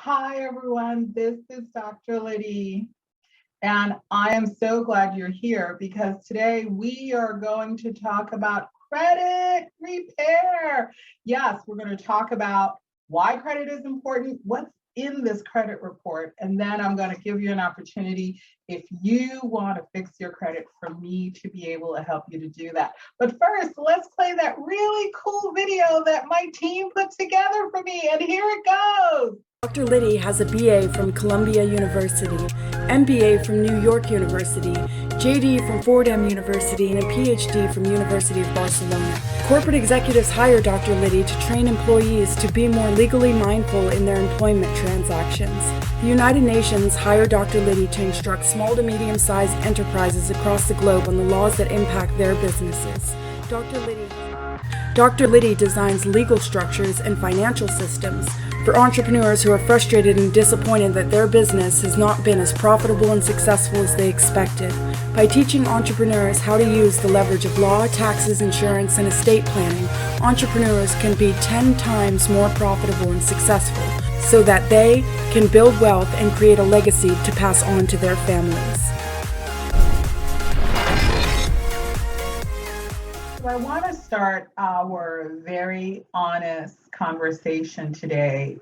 Hi, everyone. This is Dr. Liddy, and I am so glad you're here because today we are going to talk about credit repair. Yes, we're going to talk about why credit is important, what's in this credit report, and then I'm going to give you an opportunity if you want to fix your credit for me to be able to help you to do that. But first, let's play that really cool video that my team put together for me, and here it goes. Dr. Liddy has a BA from Columbia University, MBA from New York University, JD from Fordham University, and a PhD from University of Barcelona. Corporate executives hire Dr. Liddy to train employees to be more legally mindful in their employment transactions. The United Nations hired Dr. Liddy to instruct small to medium-sized enterprises across the globe on the laws that impact their businesses. Dr. Liddy designs legal structures and financial systems for entrepreneurs who are frustrated and disappointed that their business has not been as profitable and successful as they expected. By teaching entrepreneurs how to use the leverage of law, taxes, insurance, and estate planning, entrepreneurs can be 10 times more profitable and successful so that they can build wealth and create a legacy to pass on to their families. So I want to start our very honest conversation today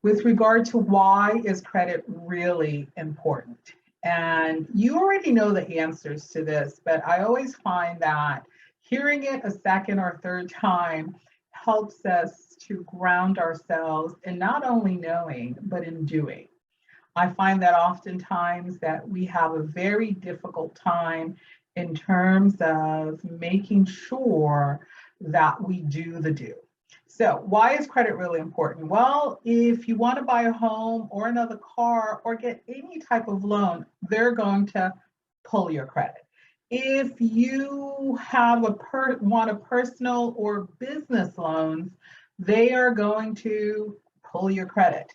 with regard to why is credit really important. And you already know the answers to this, but I always find that hearing it a second or third time helps us to ground ourselves in not only knowing, but in doing. I find that oftentimes that we have a very difficult time in terms of making sure that we do the do. So why is credit really important? Well, if you want to buy a home or another car or get any type of loan, they're going to pull your credit. If you have want a personal or business loans, they are going to pull your credit.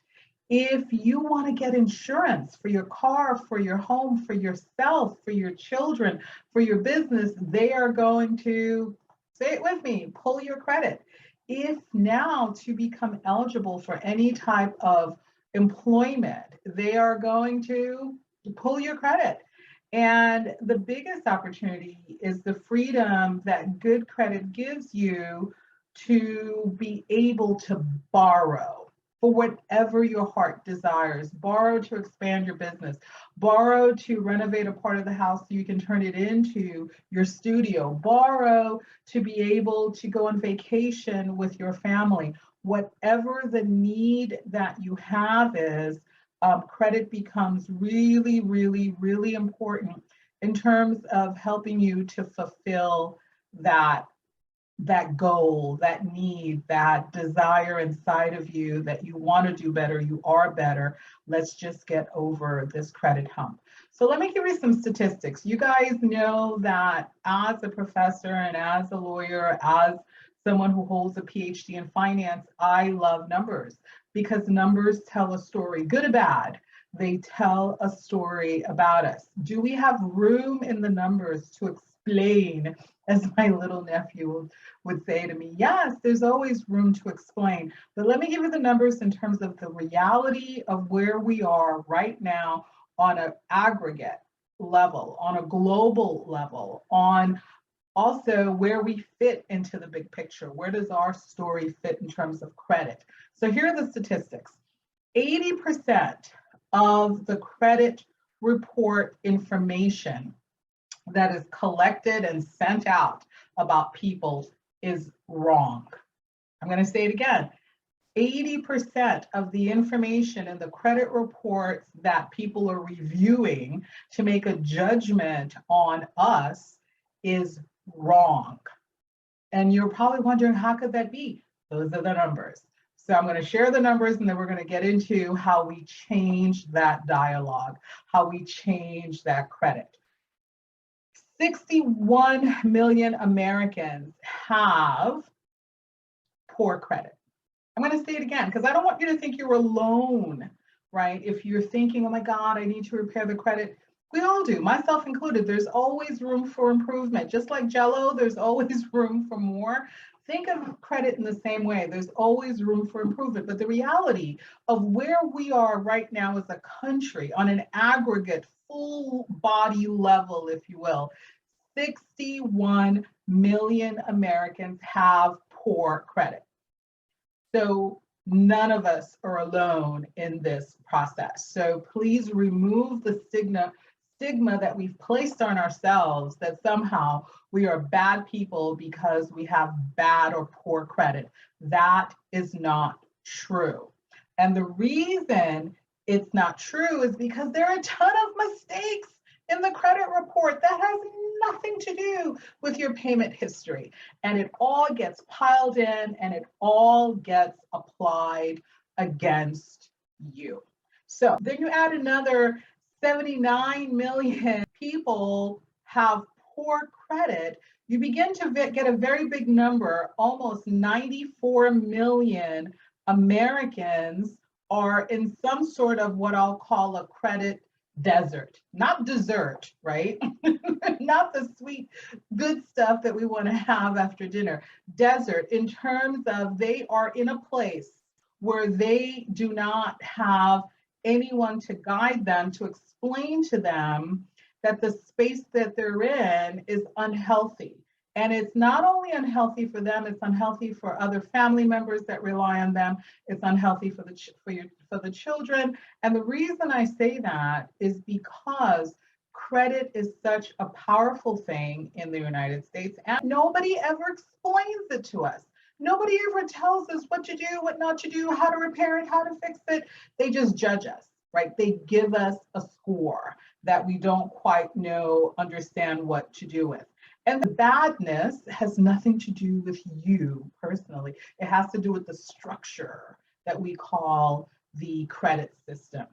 If you want to get insurance for your car, for your home, for yourself, for your children, for your business, they are going to, say it with me, pull your credit. If now to become eligible for any type of employment, they are going to pull your credit. And the biggest opportunity is the freedom that good credit gives you to be able to borrow for whatever your heart desires. Borrow to expand your business. Borrow to renovate a part of the house so you can turn it into your studio. Borrow to be able to go on vacation with your family. Whatever the need that you have is, credit becomes really, really, really important in terms of helping you to fulfill that goal, that need, that desire inside of you that you want to do better, you are better. Let's just get over this credit hump. So let me give you some statistics. You guys know that as a professor and as a lawyer, as someone who holds a PhD in finance, I love numbers because numbers tell a story, good or bad. They tell a story about us. Do we have room in the numbers to explain, as my little nephew would say to me? Yes, there's always room to explain. But let me give you the numbers in terms of the reality of where we are right now on an aggregate level, on a global level, on also where we fit into the big picture. Where does our story fit in terms of credit? So here are the statistics. 80% of the credit report information that is collected and sent out about people is wrong. I'm going to say it again. 80% of the information in the credit reports that people are reviewing to make a judgment on us is wrong. And you're probably wondering, how could that be? Those are the numbers. So I'm going to share the numbers and then we're going to get into how we change that dialogue, how we change that credit. 61 million Americans have poor credit. I'm going to say it again because I don't want you to think you're alone, right? If you're thinking, oh my God, I need to repair the credit. We all do, myself included. There's always room for improvement. Just like Jell-O, there's always room for more. think of credit in the same way. There's always room for improvement, but the reality of where we are right now as a country on an aggregate full body level, if you will, 61 million Americans have poor credit. So none of us are alone in this process. So please remove the stigma that we've placed on ourselves that somehow we are bad people because we have bad or poor credit. That is not true. And the reason it's not true is because there are a ton of mistakes in the credit report that has nothing to do with your payment history. And it all gets piled in and it all gets applied against you. So then you add another 79 million people have poor credit, you begin to get a very big number. Almost 94 million Americans are in some sort of what I'll call a credit desert, not dessert, right? Not the sweet, good stuff that we want to have after dinner. Desert in terms of they are in a place where they do not have anyone to guide them, to explain to them that the space that they're in is unhealthy. And it's not only unhealthy for them, it's unhealthy for other family members that rely on them. It's unhealthy for the children. And the reason I say that is because credit is such a powerful thing in the United States, and nobody ever explains it to us. Nobody ever tells us what to do, what not to do, how to repair it, how to fix it. They just judge us, right? They give us a score that we don't quite understand what to do with. And the badness has nothing to do with you personally. It has to do with the structure that we call the credit system.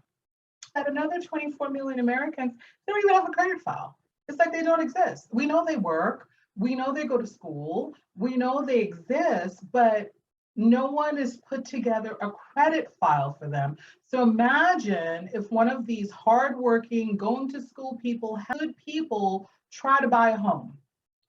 That another 24 million Americans don't even have a credit file. It's like they don't exist. We know they work. We know they go to school. We know they exist, but no one has put together a credit file for them. So imagine if one of these hardworking, going to school people, good people try to buy a home.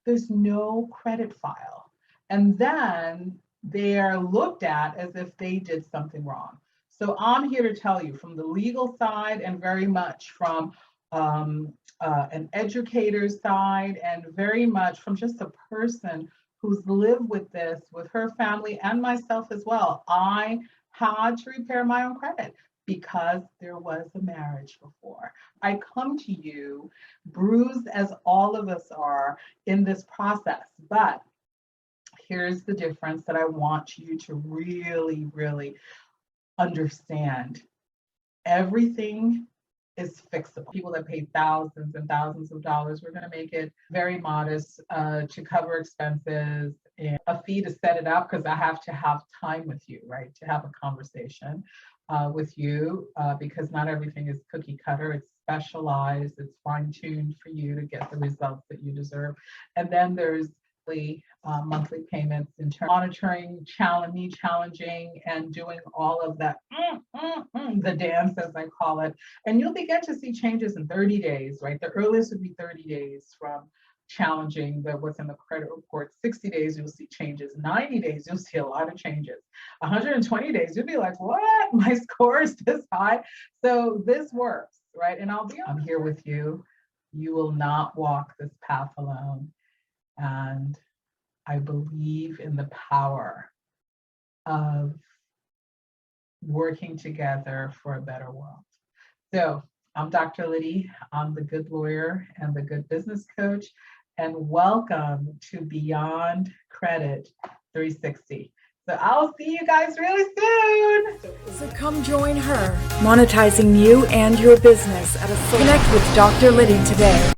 There's no credit file. And then they're looked at as if they did something wrong. So I'm here to tell you from the legal side and very much from an educator's side and very much from just a person who's lived with this, with her family and myself as well. I had to repair my own credit because there was a marriage before. I come to you bruised as all of us are in this process, but here's the difference that I want you to really, really understand. Everything is fixable. People that pay thousands and thousands of dollars, we're going to make it very modest to cover expenses and a fee to set it up because I have to have time with you, right? To have a conversation with you because not everything is cookie cutter. It's specialized, it's fine-tuned for you to get the results that you deserve. And then there's monthly payments in terms of monitoring, challenging and doing all of that, the dance as I call it. And you'll begin to see changes in 30 days, right? The earliest would be 30 days from challenging what's in the credit report. 60 days, you'll see changes. 90 days, you'll see a lot of changes. 120 days, you'll be like, what? My score is this high. So this works, right? And I'm here with you. You will not walk this path alone. And I believe in the power of working together for a better world. So I'm Dr. Liddy. I'm the good lawyer and the good business coach. And welcome to Beyond Credit 360. So I'll see you guys really soon. So come join her, monetizing you and your business at a connect with Dr. Liddy today.